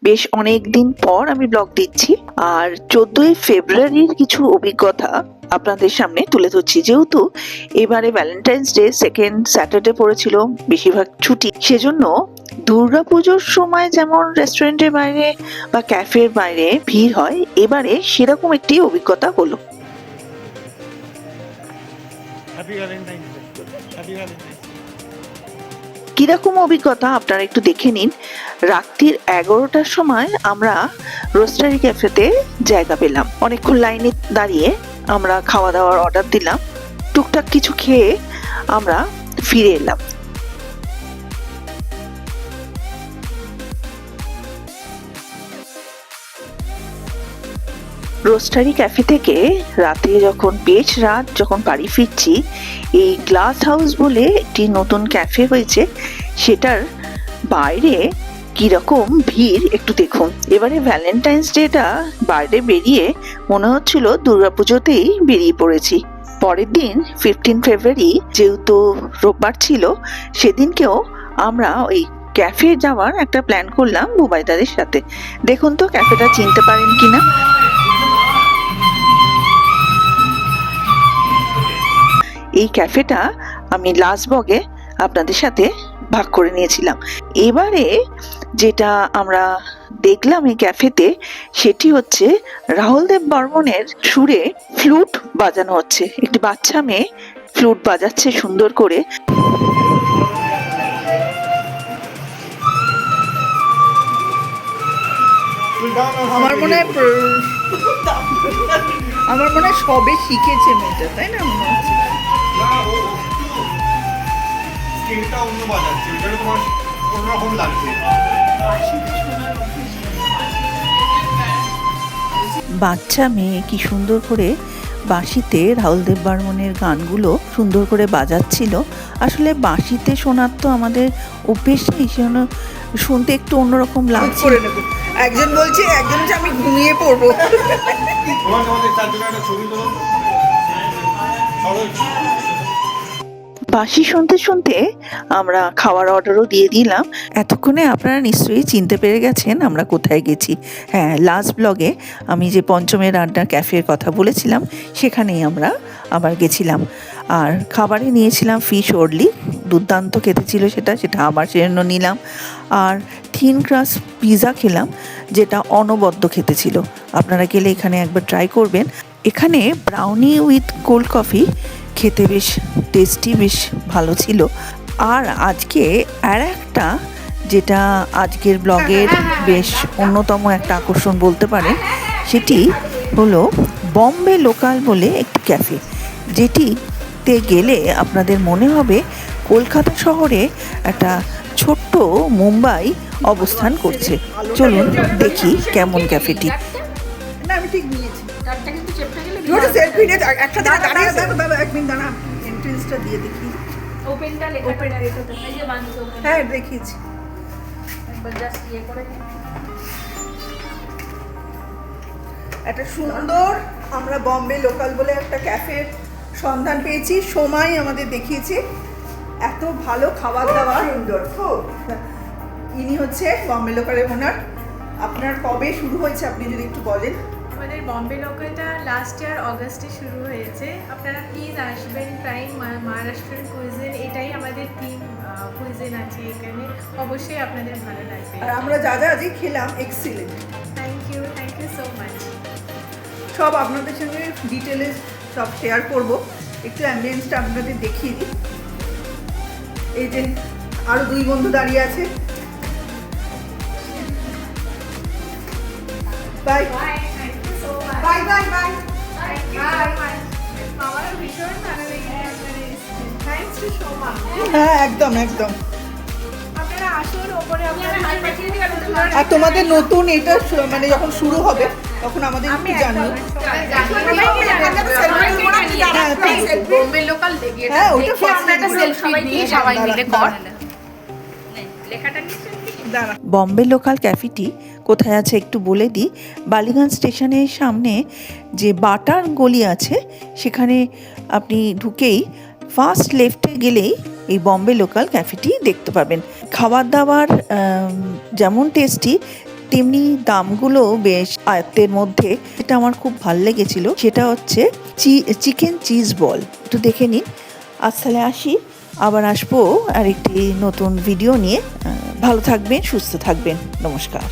বেশ অনেক দিন পর আমি ব্লগ দিচ্ছি, আর 14ই ফেব্রুয়ারির কিছু অভিজ্ঞতা আপনাদের সামনে তুলে ধরছি। যেহেতু এবারে ভ্যালেন্টাইন্স ডে সেকেন্ড স্যাটারডে পড়েছিল, বেশিরভাগ ছুটি, সেজন্য দুর্গাপুজোর সময় যেমন রেস্টুরেন্টের বাইরে বা ক্যাফের বাইরে ভিড় হয়, এবারে সেরকম একটি অভিজ্ঞতা হলো। কিরকম অভিজ্ঞতা আপনারা একটু দেখে নিন। রাত্রির 11টার সময় আমরা রোস্টারি ক্যাফেতে জায়গা পেলাম। অনেকক্ষণ লাইনে দাঁড়িয়ে আমরা খাওয়া দাওয়ার অর্ডার দিলাম, টুকটাক কিছু খেয়ে আমরা ফিরে এলাম। রোস্টারি ক্যাফে থেকে রাতে যখন বেশ রাত যখন বাড়ি ফিরছি, এই গ্লাস হাউস বলে একটি নতুন ক্যাফে হয়েছে, সেটার বাইরে কিরকম ভিড় একটু দেখুন। এবারে ভ্যালেন্টাইন্স ডেটা বাইরে বেরিয়ে মনে হচ্ছিল দুর্গাপুজোতেই বেরিয়ে পড়েছি। পরের দিন 15 ফেব্রুয়ারি যেহেতু রোববার ছিল, সেদিনকেও আমরা ওই ক্যাফে যাওয়ার একটা প্ল্যান করলাম বুবাইদাদের সাথে। দেখুন তো ক্যাফেটা চিনতে পারেন কিনা। এই ক্যাফেটা আমি লাস্ট ব্লগে আপনাদের সাথে ভাগ করে নিয়েছিলাম। এবারে যেটা আমরা দেখলাম এই ক্যাফেতে, সেটি হচ্ছে রাহুল দেব বর্মনের সুরে ফ্লুট বাজানো হচ্ছে। একটি বাচ্চা মেয়ে ফ্লুট বাজাচ্ছে সুন্দর করে। আমার মনে হয় সবে শিখেছে মেয়েটা, তাই না? মনে হচ্ছে স্কেলটা অন্য বাজাচ্ছে, ওইটা তোমার অন্যরকম লাগছে। বাচ্চা মেয়ে কি সুন্দর করে বাঁশিতে রাহুল দেব বর্মনের গানগুলো সুন্দর করে বাজাচ্ছিল। আসলে বাঁশিতে শোনার তো আমাদের অভ্যেস নেই, সেজন্য শুনতে একটু অন্যরকম লাগছে। একজন বলছে, একজন যে আমি ঘুমিয়ে পড়বো। তোমাদের চারজনের একটা ছবি তোলো। বাঁশি শুনতে শুনতে আমরা খাওয়ার অর্ডারও দিয়ে দিলাম। এতক্ষণে আপনারা নিশ্চয়ই চিনতে পেরে গেছেন আমরা কোথায় গেছি। হ্যাঁ, লাস্ট ব্লগে আমি যে পঞ্চমের আড্ডা ক্যাফের কথা বলেছিলাম, সেখানেই আমরা আবার গেছিলাম। আর খাবারে নিয়েছিলাম ফিশ ওরলি, দুর্দান্ত খেতে ছিল সেটা আবার সেজন্য নিলাম। আর থিন ক্রাস্ট পিৎজা খেলাম, যেটা অনবদ্য খেতে ছিল। আপনারা গেলে এখানে একবার ট্রাই করবেন। এখানে ব্রাউনি উইথ কোল্ড কফি খেতে বেশ টেস্টি, বেশ ভালো ছিল। আর আজকে আর একটা, যেটা আজকের ব্লগের বেশ অন্যতম একটা আকর্ষণ বলতে পারেন, সেটি হলো বম্বে লোকাল বলে একটি ক্যাফে, যেটিতে গেলে আপনাদের মনে হবে কলকাতা শহরে একটা ছোট্ট মুম্বাই অবস্থান করছে। চলুন দেখি কেমন ক্যাফেটি। না, আমি ঠিক নিয়েছি। কার্ডটা কিন্তু চেপটা গেলে ওটা সেলফি নিয়ে একসাথে দাঁড়িয়ে দাঁড়া, এক মিনিট দাঁড়া, এন্ট্রেন্সটা দিয়ে দেখি। ওপেনটা লেখাটা এটা তো এই যে বান্ধব ওপেন। হ্যাঁ, দেখিয়েছি। একবার জাস্ট ইয়ে করে একটা সুন্দর, আমরা বম্বে লোকাল বলে একটা ক্যাফের সন্ধান পেয়েছি। সময় আমাদের দেখিয়েছে, এত ভালো খাবার দাবার। সুন্দর খুব। ইনি হচ্ছে বম্বে লোকালের ওনার। আপনার কবে শুরু হয়েছে আপনি যদি একটু বলেন। আমাদের বম্বে লোকালটা লাস্ট ইয়ার অগাস্টে শুরু হয়েছে। আপনারা প্লিজ আসবেন। প্রাইম মহারাষ্ট্রিয়ান কুইজিন, এটাই আমাদের থিম কুইজিন আছে এখানে। অবশ্যই আপনাদের ভালো লাগবে। আর আমরা যা যা আজকে খেলাম excellent. Thank you so much. সব আপনাদের সঙ্গে ডিটেলে সব শেয়ার করব। একটু অ্যাম্বিয়েন্সটা আপনাদের দেখিয়ে দিই। এই যে আরও দুই বন্ধু দাঁড়িয়ে আছে। Bye bye, thank you so much. Bye bye bye. Thank you so much. আমারও ভীষণ ভালো লেগেছে আপনাদের এসেছেন। Thanks to so much. হ্যাঁ, একদম একদম। আপনারা আসুন, ওপরে আপনারা হাই পাঠিয়ে দিই আর আর তোমাদের নতুন এটা মানে যখন শুরু হবে তখন আমাদের একটু জানিও। বোম্বে লোকাল দেখি এটা। হ্যাঁ, ওটা দেখে আমরা একটা সেলফি নিয়ে সবাই মিলে কর। লেখাটা নিশ্চয়ই দাঁড়া। বম্বে লোকাল ক্যাফেটি কোথায় আছে একটু বলে দিই। বালিগঞ্জ স্টেশনের সামনে যে বাটার গলি আছে, সেখানে আপনি ঢুকেই ফার্স্ট লেফটে গেলেই এই বম্বে লোকাল ক্যাফেটি দেখতে পাবেন। খাবার দাবার যেমন টেস্টি, তেমনি দামগুলো বেশ আয়ত্তের মধ্যে। এটা আমার খুব ভাল লেগেছিল, সেটা হচ্ছে চিকেন চিজ বল। একটু দেখে নিন। আজ তাহলে আসি, আবার আসবো আর একটি নতুন ভিডিও নিয়ে। ভালো থাকবেন, সুস্থ থাকবেন। নমস্কার।